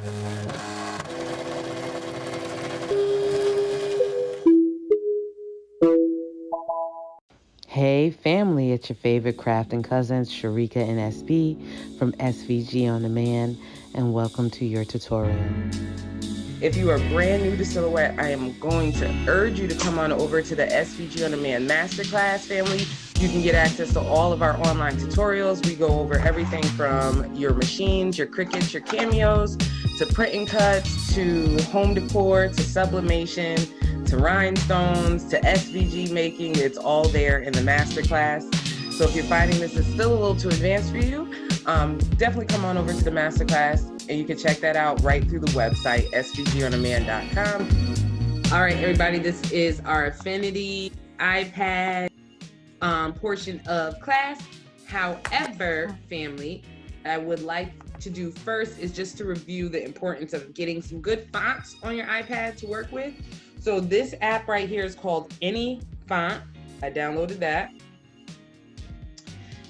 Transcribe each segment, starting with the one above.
Hey family, it's your favorite crafting cousins, Sharika and SB from SVG OnDemand, and welcome to your tutorial. If you are brand new to Silhouette, I am going to urge you to come on over to the SVG OnDemand Masterclass family. You can get access to all of our online tutorials. We go over everything from your machines, your Cricuts, your Cameos, to print and cuts, to home decor, to sublimation, to rhinestones, to SVG making. It's all there in the masterclass. So if you're finding this is still a little too advanced for you, definitely come on over to the masterclass, and you can check that out right through the website, svgondemand.com. All right, everybody, this is our Affinity iPad portion of class. However, family, I would like to do first is just to review the importance of getting some good fonts on your iPad to work with. So this app right here is called Any Font. I downloaded that.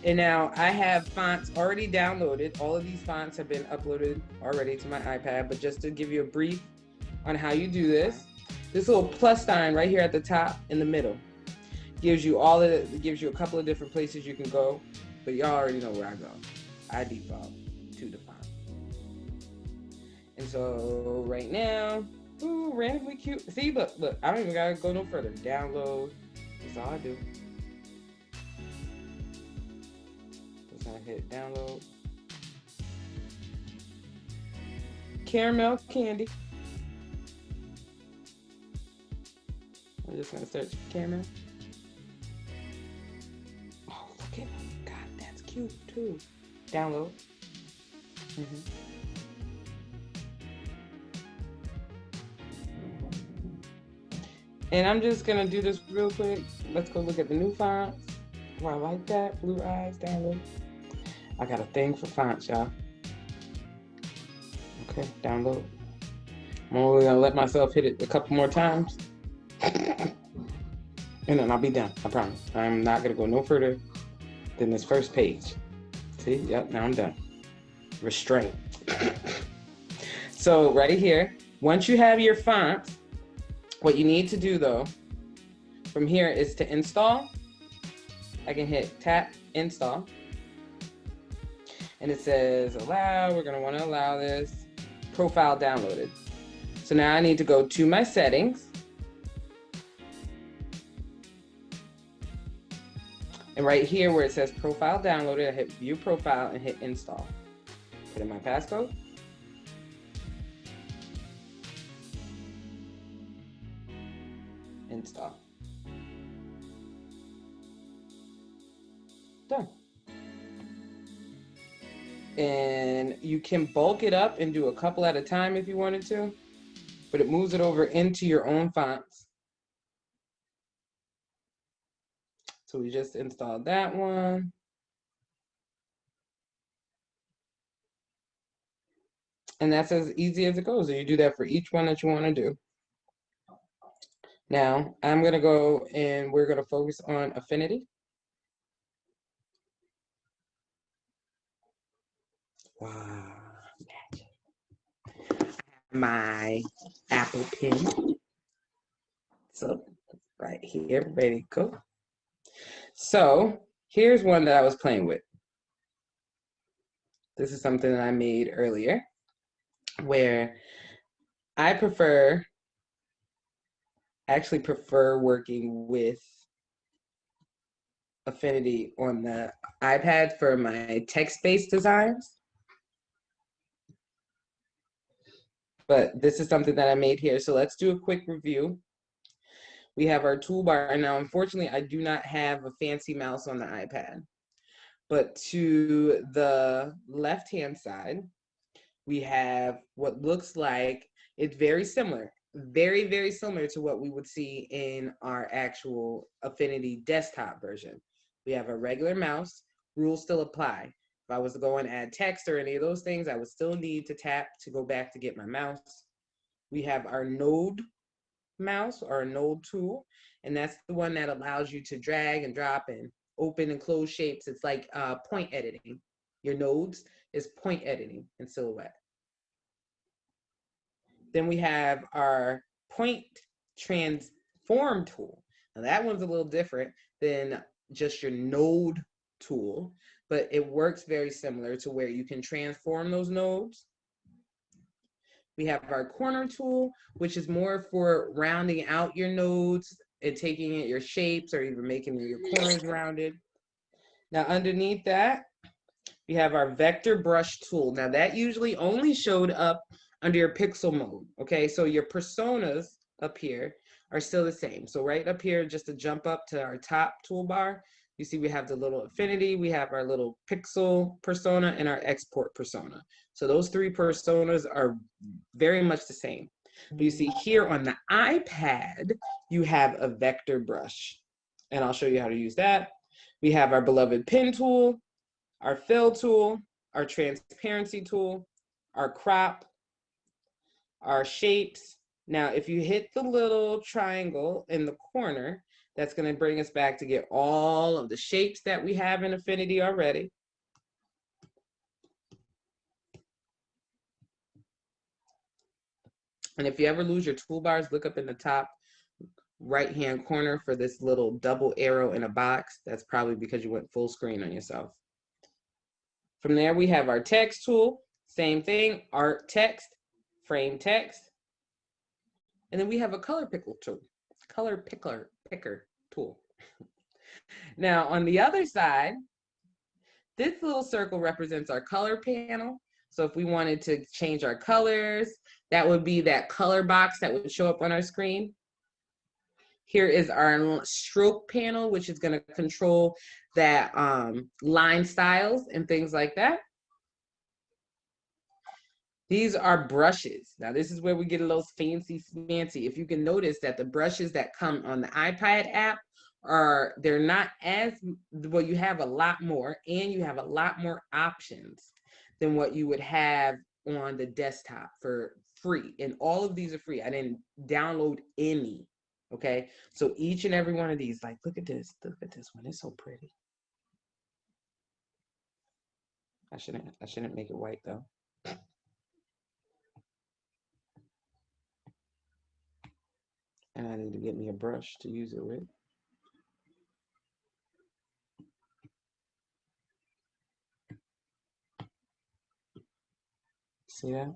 And now I have fonts already downloaded. All of these fonts have been uploaded already to my iPad, but just to give you a brief on how you do this little plus sign right here at the top in the middle gives you a couple of different places you can go, but y'all already know where I go. I default to the font. And so right now, ooh, randomly cute. See, look, I don't even gotta go no further. Download, that's all I do. Just gonna hit download. Caramel candy. I'm just gonna search caramel. Oh, look at it. God, that's cute too. Download. And I'm just gonna do this real quick. Let's go look at the new fonts. Oh, I like that. Blue eyes, download. I got a thing for fonts, y'all. Okay, download. I'm only gonna let myself hit it a couple more times. And then I'll be done, I promise. I'm not gonna go no further than this first page. See, yep, now I'm done. Restraint. So right here, once you have your font, what you need to do though, from here is to install. I can hit tap install. And it says allow, we're gonna wanna allow this. Profile downloaded. So now I need to go to my settings. And right here where it says profile downloaded, I hit view profile and hit install. Put in my passcode. Install. Done. And you can bulk it up and do a couple at a time if you wanted to, but it moves it over into your own fonts. So we just installed that one. And that's as easy as it goes. And you do that for each one that you want to do. Now I'm going to go and we're going to focus on Affinity. Wow. My Apple pen. So right here, ready to go. So here's one that I was playing with. This is something that I made earlier where I actually prefer working with Affinity on the iPad for my text-based designs. But this is something that I made here. So let's do a quick review. We have our toolbar. And now, unfortunately, I do not have a fancy mouse on the iPad. But to the left-hand side, we have what looks like, it's very similar, very, very similar to what we would see in our actual Affinity desktop version. We have a regular mouse, rules still apply. If I was to go and add text or any of those things, I would still need to tap to go back to get my mouse. We have our node mouse or a node tool, and that's the one that allows you to drag and drop and open and close shapes. It's like point editing. Your nodes is point editing in Silhouette. Then we have our point transform tool. Now that one's a little different than just your node tool, but it works very similar to where you can transform those nodes. We have our corner tool, which is more for rounding out your nodes and taking it your shapes or even making your corners rounded. Now underneath that, we have our vector brush tool. Now that usually only showed up under your pixel mode, okay? So your personas up here are still the same. So right up here, just to jump up to our top toolbar, you see we have the little affinity, we have our little pixel persona and our export persona. So those three personas are very much the same. But you see here on the iPad, you have a vector brush. And I'll show you how to use that. We have our beloved pen tool, our fill tool, our transparency tool, our crop, our shapes. Now, if you hit the little triangle in the corner, that's going to bring us back to get all of the shapes that we have in Affinity already. And if you ever lose your toolbars, look up in the top right-hand corner for this little double arrow in a box. That's probably because you went full screen on yourself. From there, we have our text tool. Same thing, art text, frame text. And then we have a color picker tool. Now, on the other side, this little circle represents our color panel. So if we wanted to change our colors, that would be that color box that would show up on our screen. Here is our stroke panel, which is going to control that line styles and things like that. These are brushes. Now, this is where we get a little fancy. If you can notice that the brushes that come on the iPad app they're not as, well, you have a lot more, and you have a lot more options than what you would have on the desktop for free. And all of these are free. I didn't download any. Okay, so each and every one of these, like, look at this one, it's so pretty. I shouldn't make it white though. And I need to get me a brush to use it with. See that?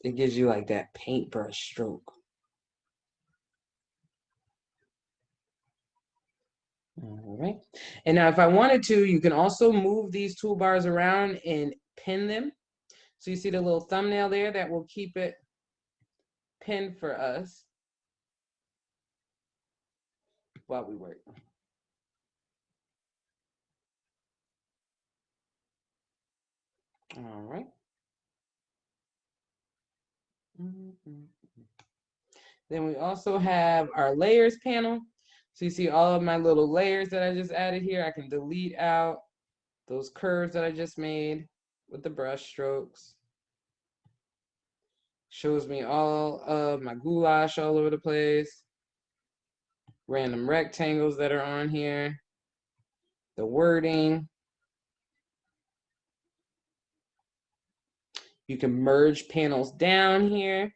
It gives you like that paintbrush stroke. All right. And now if I wanted to, you can also move these toolbars around and pin them. So you see the little thumbnail there that will keep it pinned for us while we work. All right. Then we also have our layers panel. So you see all of my little layers that I just added here. I can delete out those curves that I just made with the brush strokes. Shows me all of my goulash all over the place. Random rectangles that are on here. The wording. You can merge panels down here.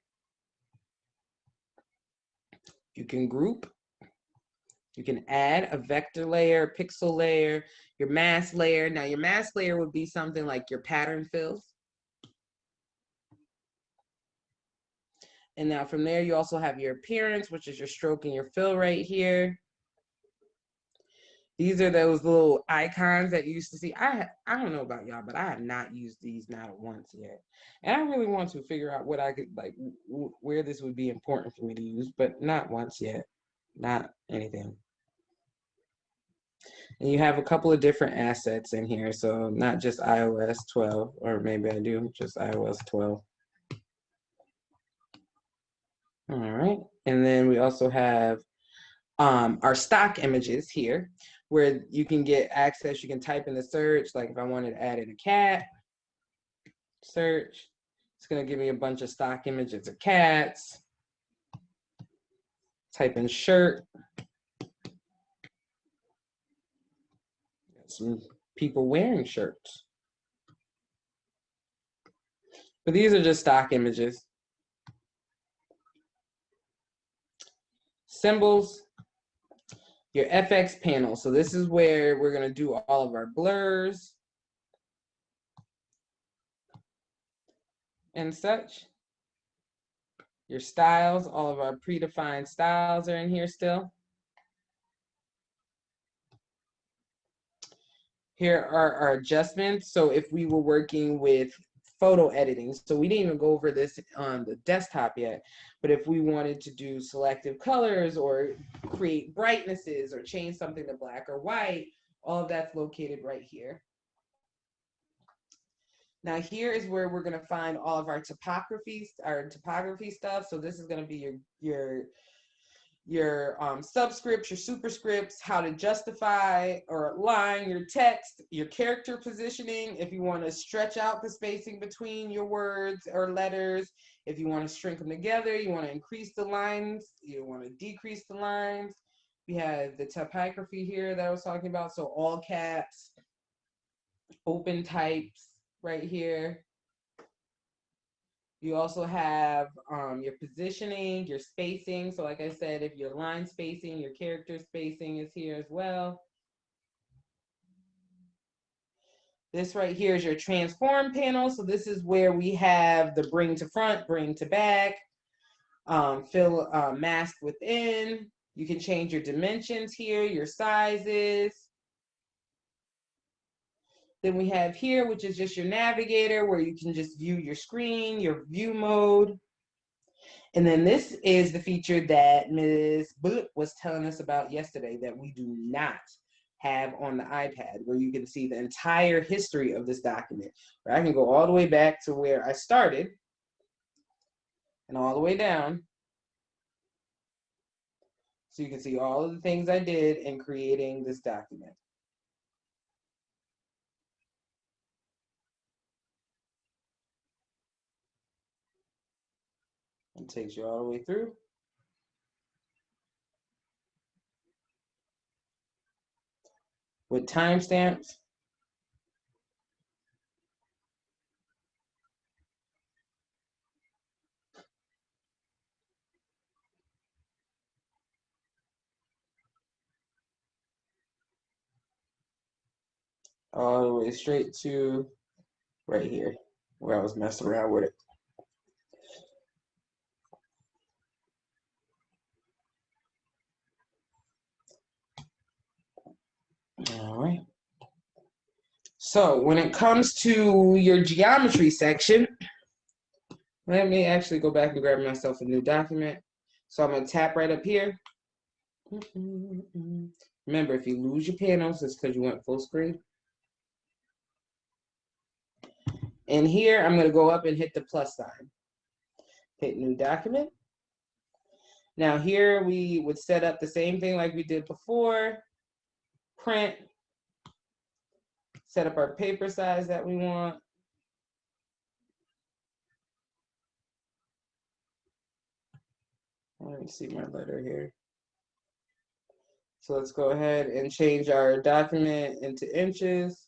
You can group. You can add a vector layer, a pixel layer, your mask layer. Now your mask layer would be something like your pattern fills. And now from there, you also have your appearance, which is your stroke and your fill right here. These are those little icons that you used to see. I don't know about y'all, but I have not used these not once yet. And I really want to figure out what I could, like, where this would be important for me to use, but not once yet. Not anything. And you have a couple of different assets in here. So not just iOS 12, or maybe I do, just iOS 12. All right. And then we also have our stock images here, where you can get access. You can type in the search, like if I wanted to add in a cat, search. It's going to give me a bunch of stock images of cats. Type in shirt. Got some people wearing shirts. But these are just stock images. Symbols, your FX panel. So this is where we're going to do all of our blurs and such. Your styles, all of our predefined styles are in here still. Here are our adjustments. So if we were working with photo editing, so we didn't even go over this on the desktop yet, but if we wanted to do selective colors or create brightnesses or change something to black or white, all of that's located right here. Now here is where we're going to find all of our topography stuff. So this is going to be your subscripts, your superscripts, how to justify or align your text, your character positioning, if you want to stretch out the spacing between your words or letters, if you want to shrink them together, you want to increase the lines, you want to decrease the lines. We have the typography here that I was talking about, so all caps, open types right here. You also have your positioning, your spacing. So like I said, if your line spacing, your character spacing is here as well. This right here is your transform panel. So this is where we have the bring to front, bring to back, fill mask within. You can change your dimensions here, your sizes. Then we have here, which is just your navigator, where you can just view your screen, your view mode. And then this is the feature that Ms. Boot was telling us about yesterday that we do not have on the iPad, where you can see the entire history of this document. Where I can go all the way back to where I started and all the way down. So you can see all of the things I did in creating this document. It takes you all the way through. With timestamps. All the way straight to right here, where I was messing around with it. All right. So when it comes to your geometry section, let me actually go back and grab myself a new document. So I'm going to tap right up here. Remember, if you lose your panels, it's because you went full screen. And here, I'm going to go up and hit the plus sign. Hit new document. Now here, we would set up the same thing like we did before. Print. Set up our paper size that we want. Let me see my letter here. So let's go ahead and change our document into inches.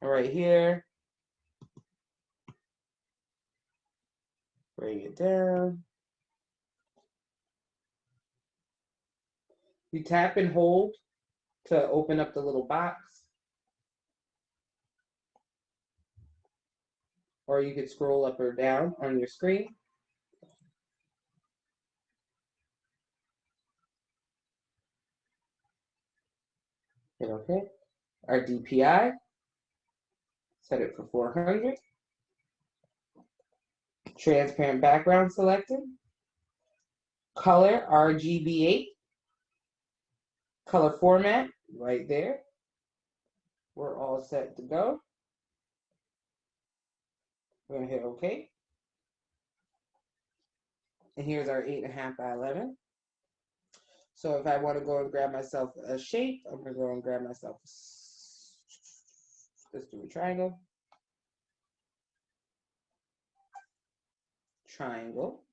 Right here. Bring it down. You tap and hold to open up the little box. Or you could scroll up or down on your screen. Hit OK. Our DPI, set it for 400. Transparent background selected. Color, RGB8. Color format, right there. We're all set to go. We're going to hit OK. And here's our 8.5 by 11. So if I want to go and grab myself a shape, I'm going to go and grab myself, let's do a triangle. Triangle.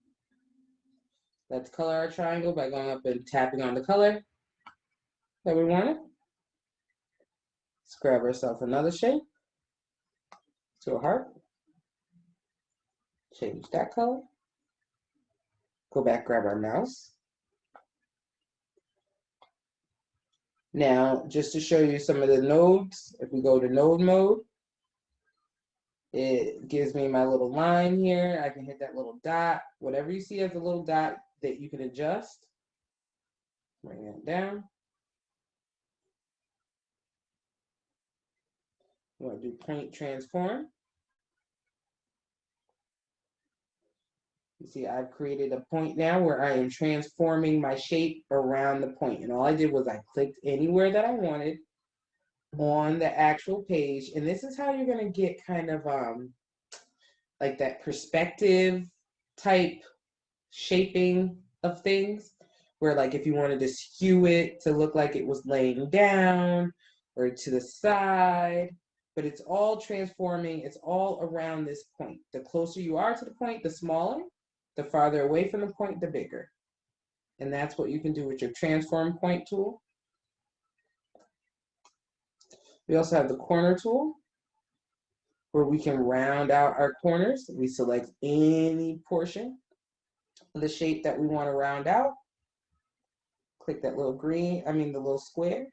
Let's color our triangle by going up and tapping on the color that we wanted. Let's grab ourselves another shape. to a heart. Change that color. Go back, grab our mouse. Now, just to show you some of the nodes, if we go to node mode, it gives me my little line here. I can hit that little dot. Whatever you see as a little dot that you can adjust, bring that down. I'm going to do point transform. You see, I've created a point now where I am transforming my shape around the point. And all I did was I clicked anywhere that I wanted on the actual page. And this is how you're going to get kind of like that perspective type shaping of things, where like if you wanted to skew it to look like it was laying down or to the side, but it's all transforming, it's all around this point. The closer you are to the point, the smaller. The farther away from the point, the bigger. And that's what you can do with your transform point tool. We also have the corner tool, where we can round out our corners. We select any portion of the shape that we want to round out. Click that little the little square.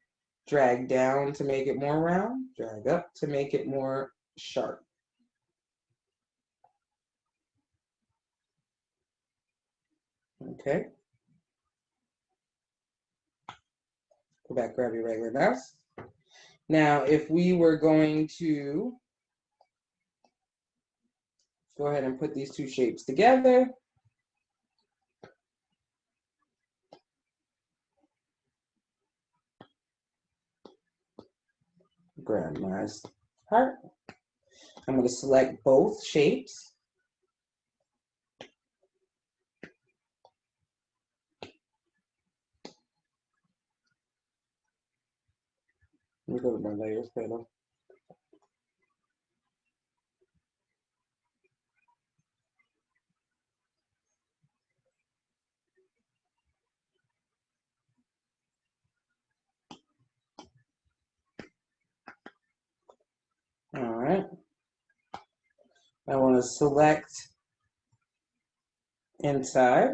Drag down to make it more round. Drag up to make it more sharp. Okay. Go back, grab your regular mouse. Now, if we were going to go ahead and put these two shapes together, grab my heart. I'm going to select both shapes. Let me go to my layers panel. All right. I want to select inside.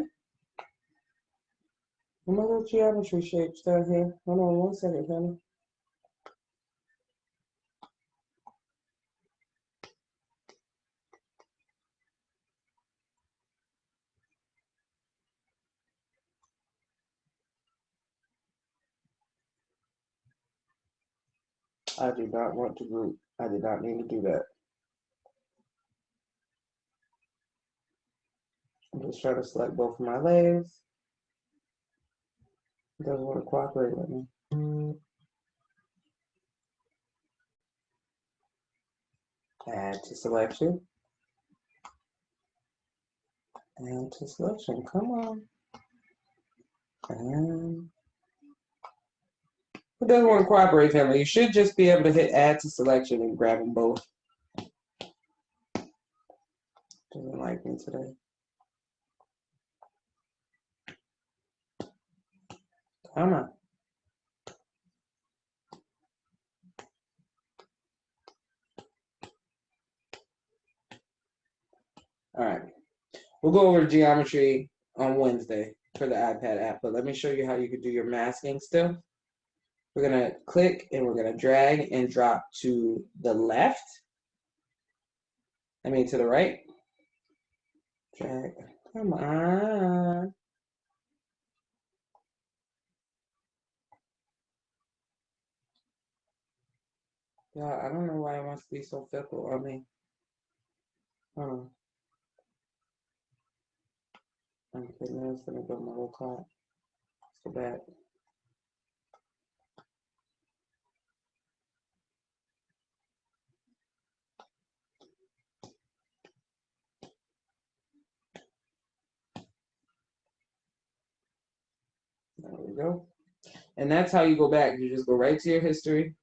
My little geometry shapes down here. Hold on 1 second, honey. I do not want to group. I did not mean to do that. I'm just trying to select both of my layers. It doesn't want to cooperate with me. Add to selection. Add to selection. Come on. And it doesn't want to cooperate, family. You should just be able to hit add to selection and grab them both. Doesn't like me today. Come on. All right. We'll go over geometry on Wednesday for the iPad app, but let me show you how you can do your masking still. We're going to click and we're going to drag and drop to the left. To the right. Drag. Come on. Yeah, I don't know why it wants to be so fickle on me. Okay, now it's going to go my little clock. Let's go back. There we go. And that's how you go back. You just go right to your history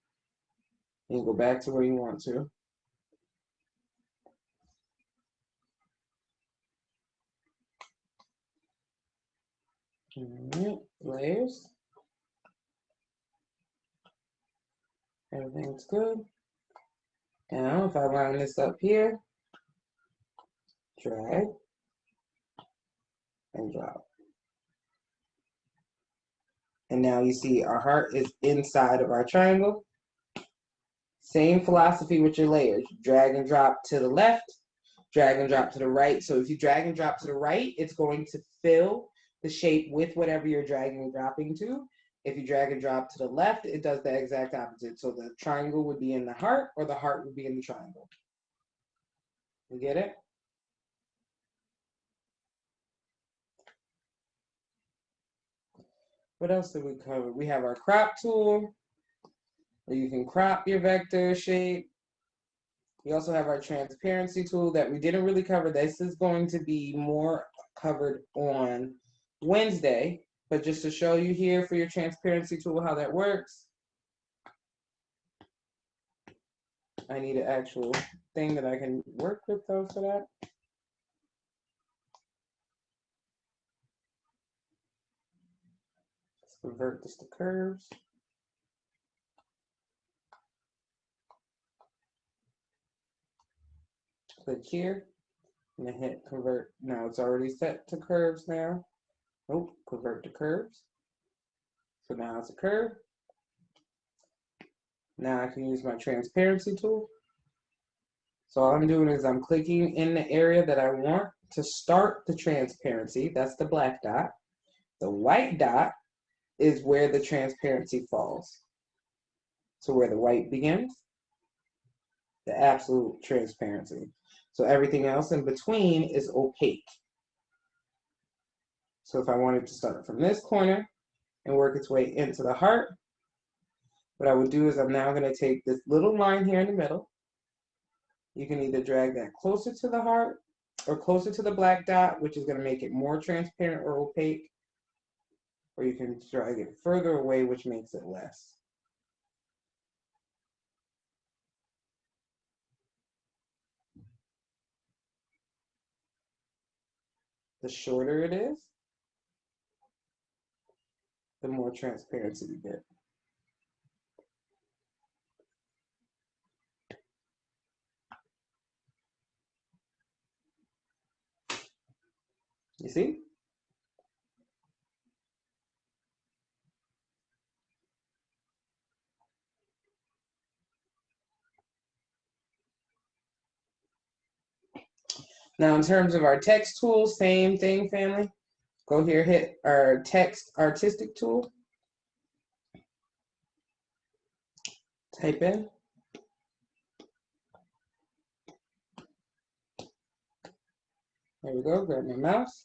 and you go back to where you want to. All right, layers. Everything's good. Now, if I line this up here, drag and drop. And now you see our heart is inside of our triangle. Same philosophy with your layers. Drag and drop to the left, drag and drop to the right. So if you drag and drop to the right, it's going to fill the shape with whatever you're dragging and dropping to. If you drag and drop to the left, it does the exact opposite. So the triangle would be in the heart, or the heart would be in the triangle. You get it? What else did we cover? We have our crop tool, where you can crop your vector shape. We also have our transparency tool that we didn't really cover. This is going to be more covered on Wednesday, but just to show you here for your transparency tool how that works, I need an actual thing that I can work with though for that. Let's convert this to curves. Click here and then hit convert. Now it's already set to curves now. Oh, convert to curves. So now it's a curve. Now I can use my transparency tool. So all I'm doing is I'm clicking in the area that I want to start the transparency. That's the black dot. The white dot is where the transparency falls. So where the white begins, the absolute transparency. So everything else in between is opaque. So if I wanted to start from this corner and work its way into the heart, what I would do is I'm now going to take this little line here in the middle. You can either drag that closer to the heart or closer to the black dot, which is going to make it more transparent or opaque, or you can drag it further away, which makes it less. The shorter it is, the more transparency you get. You see? Now in terms of our text tool, same thing, family. Go here, hit our text artistic tool. Type in. There we go, grab my mouse.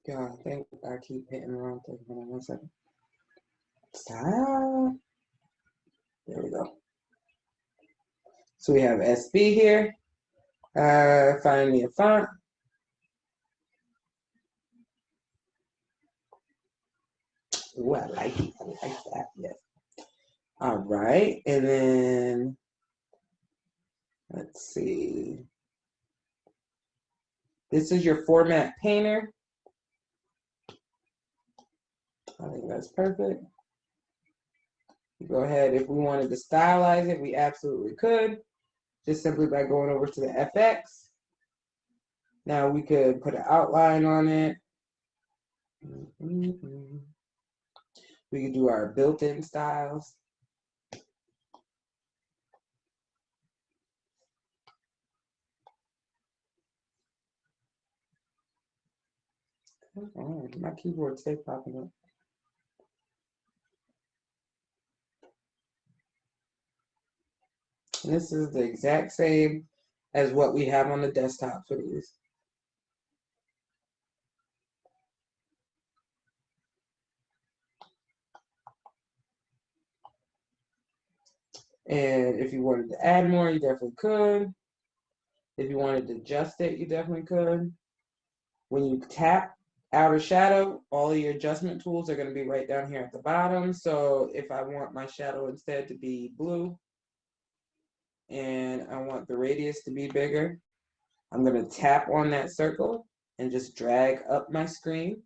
God, I think I keep hitting the wrong thing. Hold on 1 second. Stop. There we go. So we have SB here. Find me a font. Ooh, I like it. I like that. Yes. All right. And then let's see. This is your format painter. I think that's perfect. You go ahead. If we wanted to stylize it, we absolutely could. Just simply by going over to the FX. Now we could put an outline on it. We could do our built-in styles. Oh, my keyboard stay popping up. And this is the exact same as what we have on the desktop for these. And if you wanted to add more, you definitely could. If you wanted to adjust it, you definitely could. When you tap outer shadow, all of your adjustment tools are going to be right down here at the bottom. So if I want my shadow instead to be blue and I want the radius to be bigger, I'm going to tap on that circle and just drag up my screen.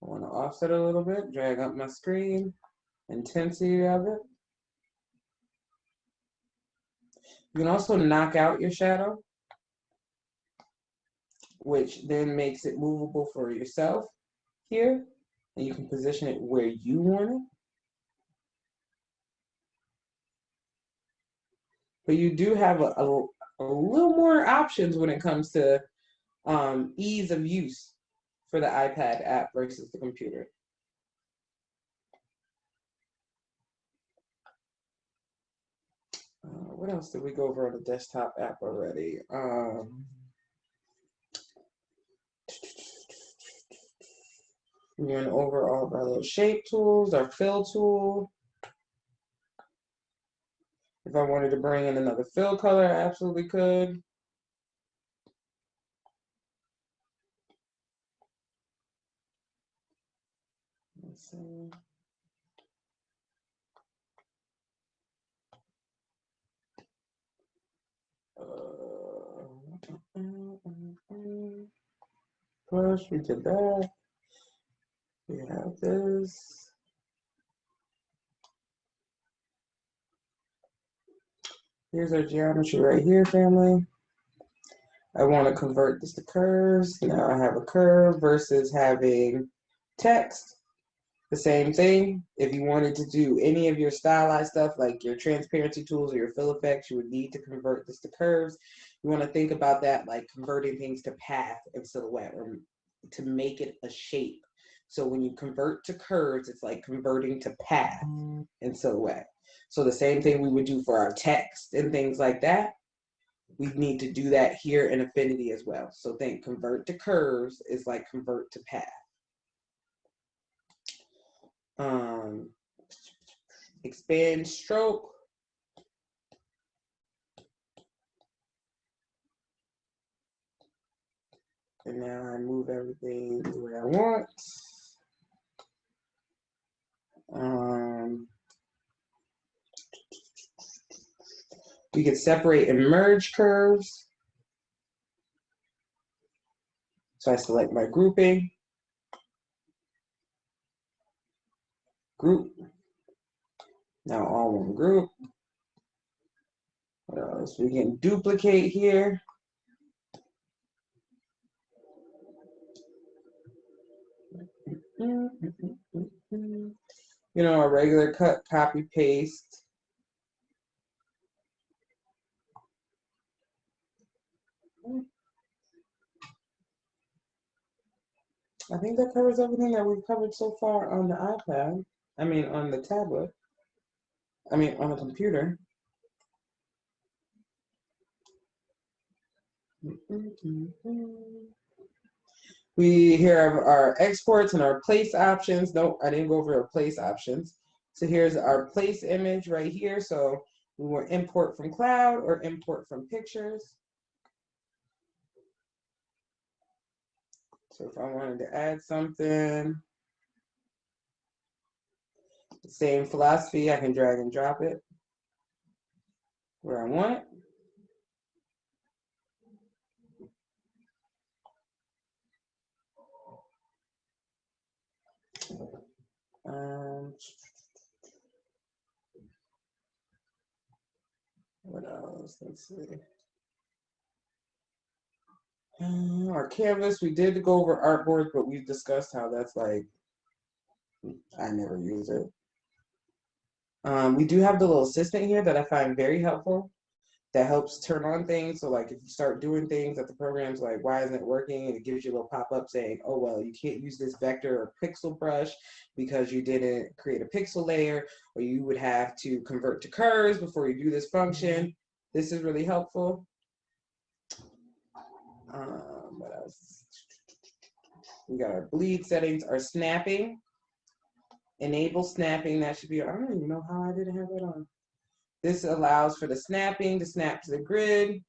I want to offset a little bit, drag up my screen, intensity of it. You can also knock out your shadow, which then makes it movable for yourself here, and you can position it where you want it. But you do have a little more options when it comes to ease of use for the iPad app versus the computer. What else did we go over on the desktop app already? We went over all of our little shape tools, our fill tool. If I wanted to bring in another fill color, I absolutely could. Let's see. Push, we did that. We have this. Here's our geometry right here, family. I want to convert this to curves. Now I have a curve versus having text. The same thing. If you wanted to do any of your stylized stuff, like your transparency tools or your fill effects, you would need to convert this to curves. You want to think about that like converting things to path and silhouette, or to make it a shape. So when you convert to curves, it's like converting to path and silhouette. So the same thing we would do for our text and things like that. We need to do that here in Affinity as well. So think convert to curves is like convert to path. Expand stroke. And now I move everything the way I want. We can separate and merge curves. So I select my grouping. Group. Now all one group. What else? We can duplicate here. You know, a regular cut, copy, paste. I think that covers everything that we've covered so far on the iPad. I mean, on the tablet. I mean, on the computer. We here have our exports and our place options. No, I didn't go over our place options. So here's our place image right here. So we want import from cloud or import from pictures. So if I wanted to add something, the same philosophy, I can drag and drop it where I want it. What else? Let's see. Our canvas, we did go over artboard, but we've discussed how that's like, I never use it. We do have the little assistant here that I find very helpful. That helps turn on things. So like if you start doing things that the program's like, why isn't it working? And it gives you a little pop-up saying, oh, well, you can't use this vector or pixel brush because you didn't create a pixel layer, or you would have to convert to curves before you do this function. This is really helpful. What else? We got our bleed settings, our snapping. Enable snapping, that should be, I don't even know how I didn't have that on. This allows for the snapping to snap to the grid.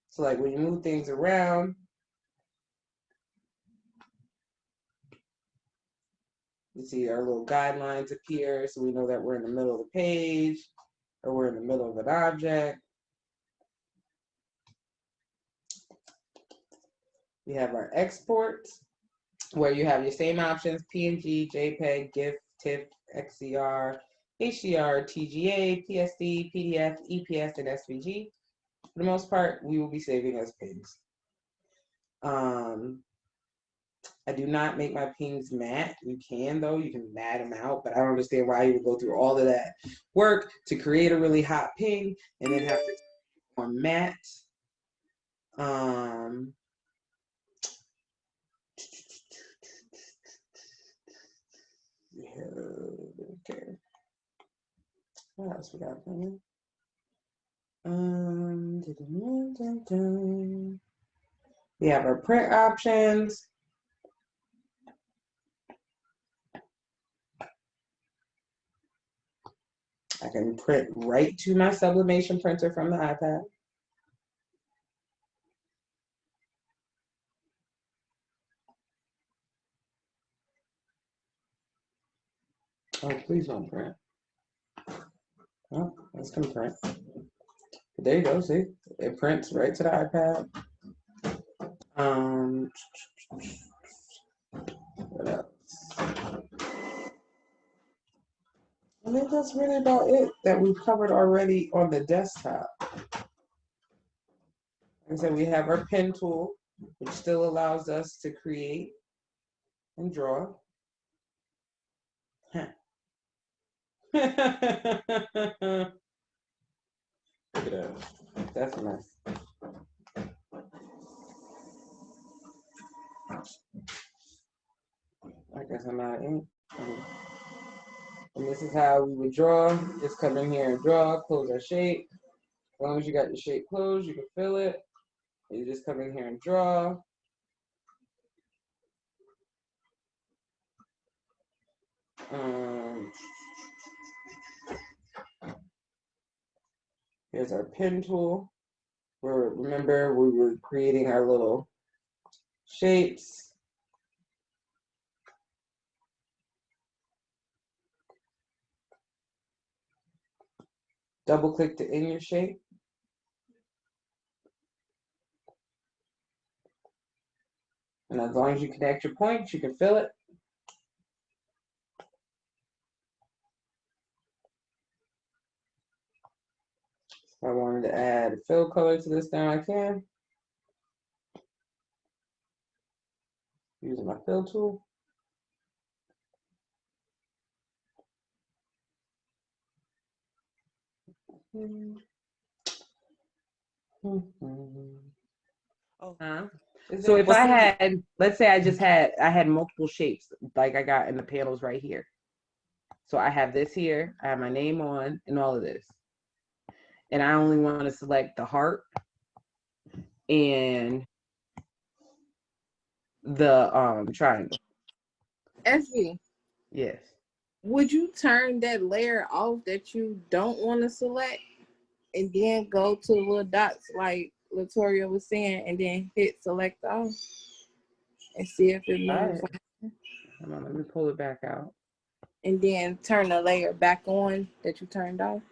So like when you move things around, you see our little guidelines appear, so we know that we're in the middle of the page or we're in the middle of an object. We have our exports, where you have your same options: PNG, JPEG, GIF, TIFF, XCR, HDR, TGA, PSD, PDF, EPS, and SVG. For the most part, we will be saving as PNGs. I do not make my pings matte. You can, though. You can matte them out, but I don't understand why you would go through all of that work to create a really hot ping and then have to on matte. Okay. What else we got? We have our print options. I can print right to my sublimation printer from the iPad. Oh, please don't print. Oh, that's gonna print. There you go, see? It prints right to the iPad. What else? I think that's really about it that we've covered already on the desktop. Like I said, we have our pen tool, which still allows us to create and draw. Huh. Look at that. That's nice. I guess I'm out of ink. And this is how we would draw. Just come in here and draw, close our shape. As long as you got your shape closed, you can fill it. You just come in here and draw. Here's our pen tool. Remember, we were creating our little shapes. Double click to in your shape. And as long as you connect your points, you can fill it. If I wanted to add a fill color to this now, I can. Using my fill tool. So if I had, let's say I had multiple shapes like I got in the panels right here. So I have this here, I have my name on and all of this. And I only want to select the heart and the triangle. SV. Yes. Would you turn that layer off that you don't want to select and then go to the little dots like Latoria was saying and then hit select all and see if it moves? Come on, let me pull it back out. And then turn the layer back on that you turned off.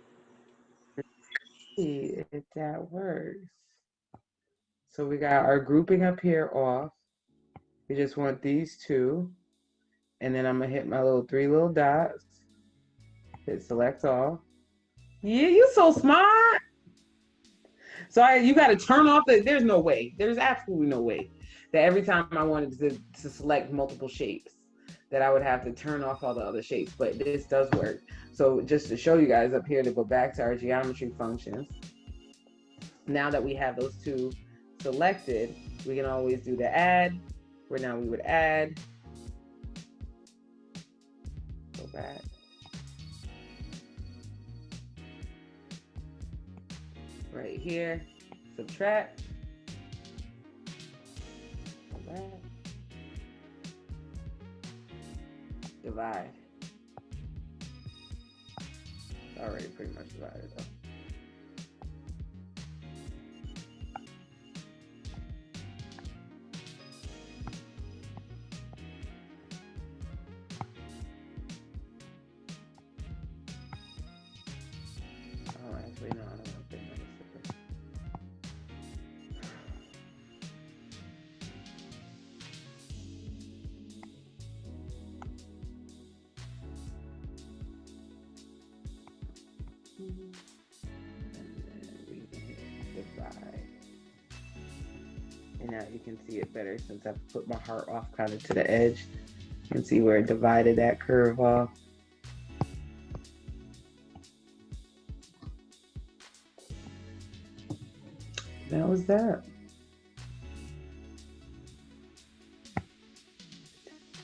See if that works. So we got our grouping up here off. We just want these two. And then I'm gonna hit my three little dots. Hit select all. Yeah, you're so smart. So you got to turn off there's no way. There's absolutely no way that every time I wanted to select multiple shapes that I would have to turn off all the other shapes, but this does work. So just to show you guys up here, to go back to our geometry functions, now that we have those two selected, we can always do the add, where now we would add, go back. Right here, subtract, go back, divide. It's already pretty much divided though. Oh, actually, no, I don't want to put another sticker. And then we can hit divide. And now you can see it better since I've put my heart off kind of to the edge. You can see where it divided that curve off. That was that.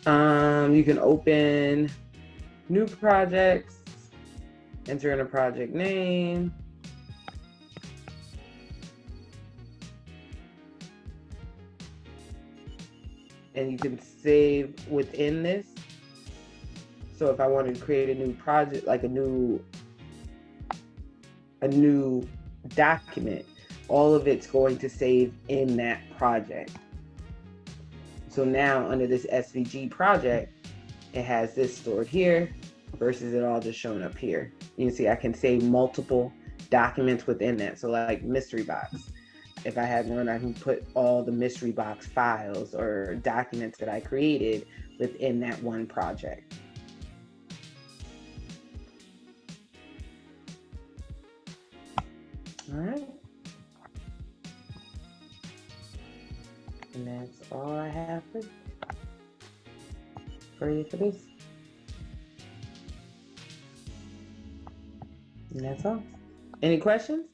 You can open new projects, enter in a project name. And you can save within this. So if I wanted to create a new project, like a new document, all of it's going to save in that project. So now under this SVG project, it has this stored here versus it all just showing up here. You can see I can save multiple documents within that. So like mystery box. If I had one, I can put all the mystery box files or documents that I created within that one project. All right. And that's all I have for you for this. And that's all. Any questions?